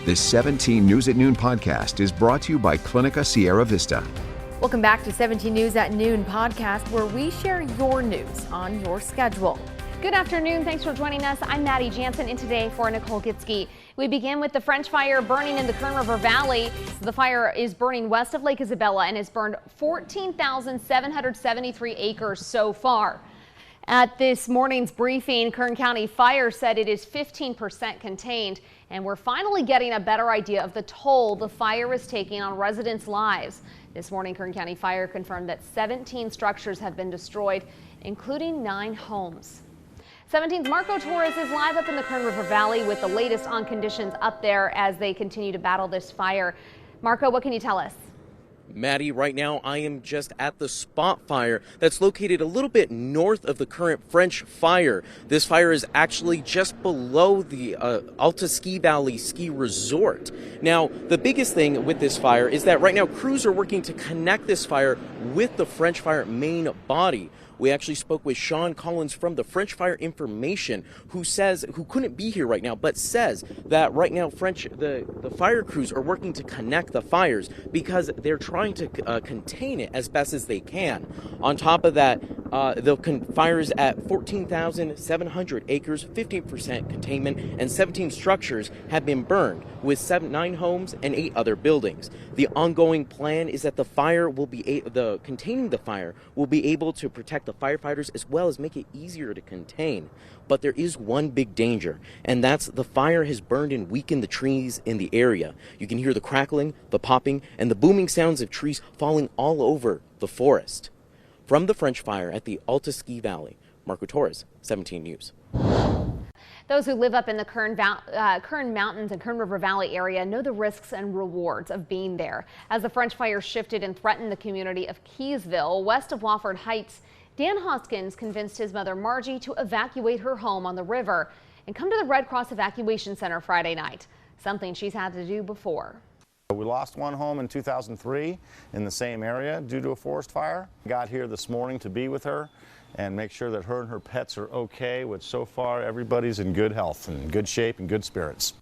This 17 News at Noon podcast is brought to you by Clinica Sierra Vista. Welcome back to 17 News at Noon podcast, where we share your news on your schedule. Good afternoon. Thanks for joining us. I'm Maddie Jansen, and today for Nicole Gitsky. We begin with the French fire burning in the Kern River Valley. The fire is burning west of Lake Isabella and has burned 14,773 acres so far. At this morning's briefing, Kern County Fire said it is 15% contained, and we're finally getting a better idea of the toll the fire is taking on residents' lives. This morning, Kern County Fire confirmed that 17 structures have been destroyed, including 9 homes. 17's Marco Torres is live up in the Kern River Valley with the latest on conditions up there as they continue to battle this fire. Marco, what can you tell us? Maddie, right now I am just at the spot fire that's located a little bit north of the current French fire. This fire is actually just below the Alta Ski Valley Ski Resort. Now, the biggest thing with this fire is that right now crews are working to connect this fire with the French fire main body. We actually spoke with Sean Collins from the French Fire Information, who couldn't be here right now, but says that right now the fire crews are working to connect the fires because they're trying to contain it as best as they can. On top of that, the fires at 14,700 acres, 15% containment, and 17 structures have been burned, with 9 homes and 8 other buildings. The ongoing plan is that containing the fire will be able to protect the firefighters as well as make it easier to contain. But there is one big danger, and that's the fire has burned and weakened the trees in the area. You can hear the crackling, the popping, and the booming sounds of trees falling all over the forest. From the French fire at the Alta Ski Valley, Marco Torres, 17 News. Those who live up in the Kern Mountains and Kern River Valley area know the risks and rewards of being there. As the French fire shifted and threatened the community of Keysville, west of Wofford Heights, Dan Hoskins convinced his mother Margie to evacuate her home on the river and come to the Red Cross Evacuation Center Friday night, something she's had to do before. We lost one home in 2003 in the same area due to a forest fire. Got here this morning to be with her and make sure that her and her pets are okay, which so far everybody's in good health and good shape and good spirits.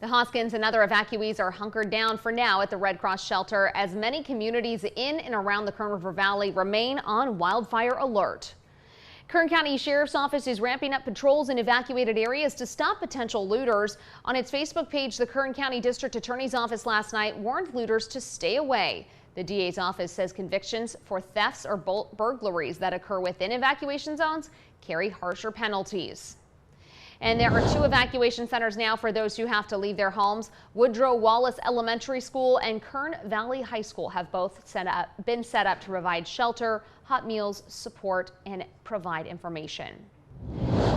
The Hoskins and other evacuees are hunkered down for now at the Red Cross shelter as many communities in and around the Kern River Valley remain on wildfire alert. Kern County Sheriff's Office is ramping up patrols in evacuated areas to stop potential looters. On its Facebook page, the Kern County District Attorney's Office last night warned looters to stay away. The DA's office says convictions for thefts or burglaries that occur within evacuation zones carry harsher penalties. And there are 2 evacuation centers now for those who have to leave their homes. Woodrow Wallace Elementary School and Kern Valley High School have both been set up to provide shelter, hot meals, support, and provide information.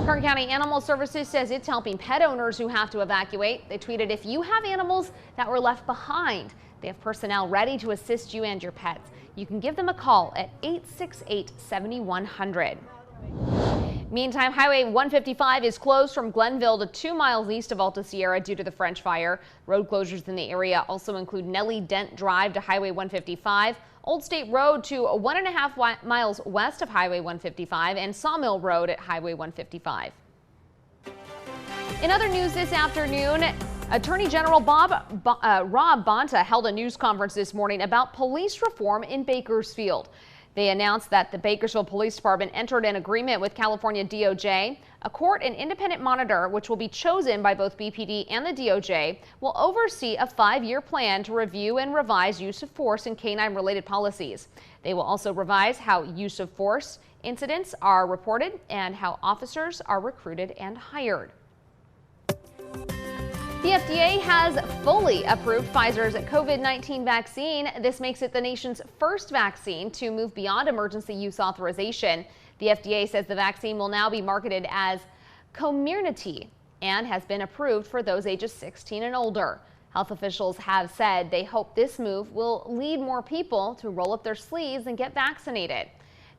Kern County Animal Services says it's helping pet owners who have to evacuate. They tweeted, if you have animals that were left behind, they have personnel ready to assist you and your pets. You can give them a call at 868-7100. Meantime, Highway 155 is closed from Glenville to 2 miles east of Alta Sierra due to the French fire. Road closures in the area also include Nellie Dent Drive to Highway 155, Old State Road to 1.5 miles west of Highway 155, and Sawmill Road at Highway 155. In other news this afternoon, Attorney General Rob Bonta held a news conference this morning about police reform in Bakersfield. They announced that the Bakersfield Police Department entered an agreement with California DOJ. A court and independent monitor, which will be chosen by both BPD and the DOJ, will oversee a 5-year plan to review and revise use of force and canine-related policies. They will also revise how use of force incidents are reported and how officers are recruited and hired. The FDA has fully approved Pfizer's COVID-19 vaccine. This makes it the nation's first vaccine to move beyond emergency use authorization. The FDA says the vaccine will now be marketed as Comirnaty and has been approved for those ages 16 and older. Health officials have said they hope this move will lead more people to roll up their sleeves and get vaccinated.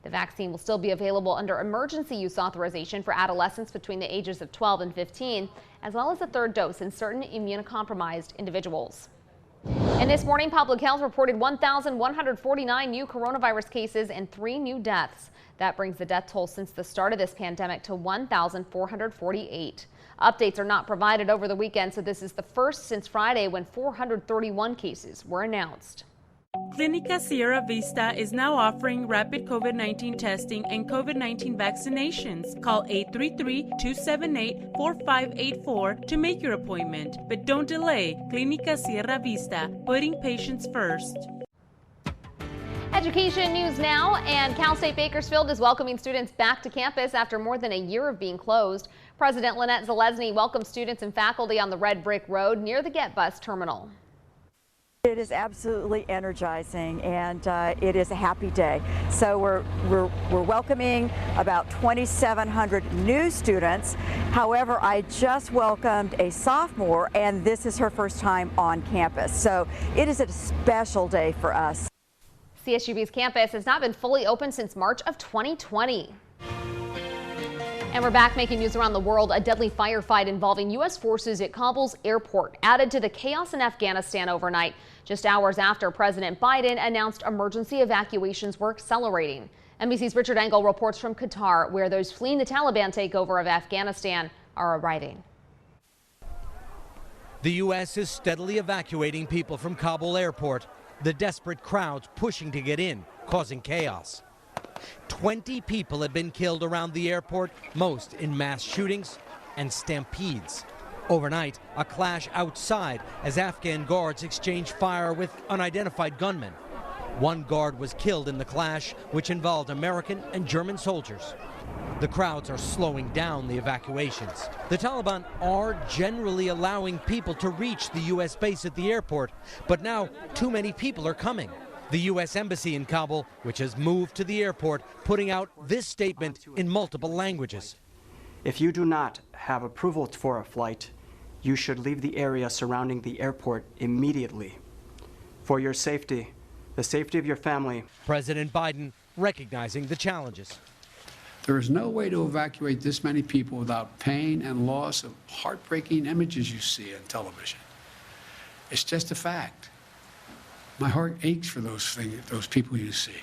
The vaccine will still be available under emergency use authorization for adolescents between the ages of 12 and 15, as well as a 3rd dose in certain immunocompromised individuals. And this morning, Public Health reported 1,149 new coronavirus cases and 3 new deaths. That brings the death toll since the start of this pandemic to 1,448. Updates are not provided over the weekend, so this is the first since Friday when 431 cases were announced. Clinica Sierra Vista is now offering rapid COVID-19 testing and COVID-19 vaccinations. Call 833-278-4584 to make your appointment. But don't delay. Clinica Sierra Vista, putting patients first. Education news now, and Cal State Bakersfield is welcoming students back to campus after more than a year of being closed. President Lynette Zalesny welcomed students and faculty on the Red Brick Road near the Get Bus terminal. It is absolutely energizing, and it is a happy day. So we're welcoming about 2,700 new students. However, I just welcomed a sophomore, and this is her first time on campus. So it is a special day for us. CSUB's campus has not been fully open since March of 2020. And we're back making news around the world. A deadly firefight involving U.S. forces at Kabul's airport added to the chaos in Afghanistan overnight, just hours after President Biden announced emergency evacuations were accelerating. NBC's Richard Engel reports from Qatar, where those fleeing the Taliban takeover of Afghanistan are arriving. The U.S. is steadily evacuating people from Kabul airport, the desperate crowds pushing to get in, causing chaos. 20 people have been killed around the airport, most in mass shootings and stampedes. Overnight, a clash outside as Afghan guards exchanged fire with unidentified gunmen. One guard was killed in the clash, which involved American and German soldiers. The crowds are slowing down the evacuations. The Taliban are generally allowing people to reach the U.S. base at the airport, but now too many people are coming. The U.S. Embassy in Kabul, which has moved to the airport, putting out this statement in multiple languages. If you do not have approval for a flight, you should leave the area surrounding the airport immediately. For your safety, the safety of your family. President Biden recognizing the challenges. There is no way to evacuate this many people without pain and loss of heartbreaking images you see on television. It's just a fact. My heart aches for those people you see.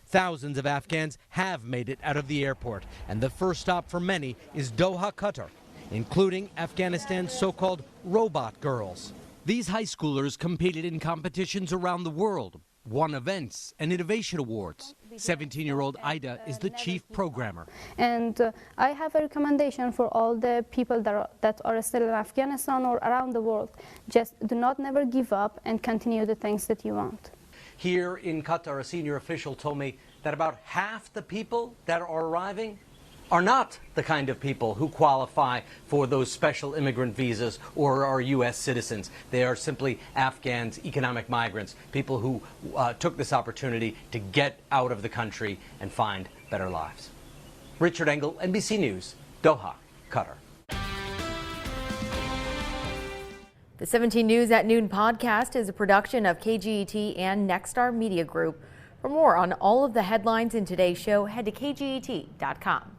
Thousands of Afghans have made it out of the airport, and the first stop for many is Doha, Qatar, including Afghanistan's so-called robot girls. These high schoolers competed in competitions around the world, won events and innovation awards. 17-year-old Ida is the chief programmer. And I have a recommendation for all the people that are still in Afghanistan or around the world. Just do not never give up and continue the things that you want. Here in Qatar, a senior official told me that about half the people that are arriving are not the kind of people who qualify for those special immigrant visas or are U.S. citizens. They are simply Afghans, economic migrants, people who took this opportunity to get out of the country and find better lives. Richard Engel, NBC News, Doha, Qatar. The 17 News at Noon podcast is a production of KGET and Nexstar Media Group. For more on all of the headlines in today's show, head to kget.com.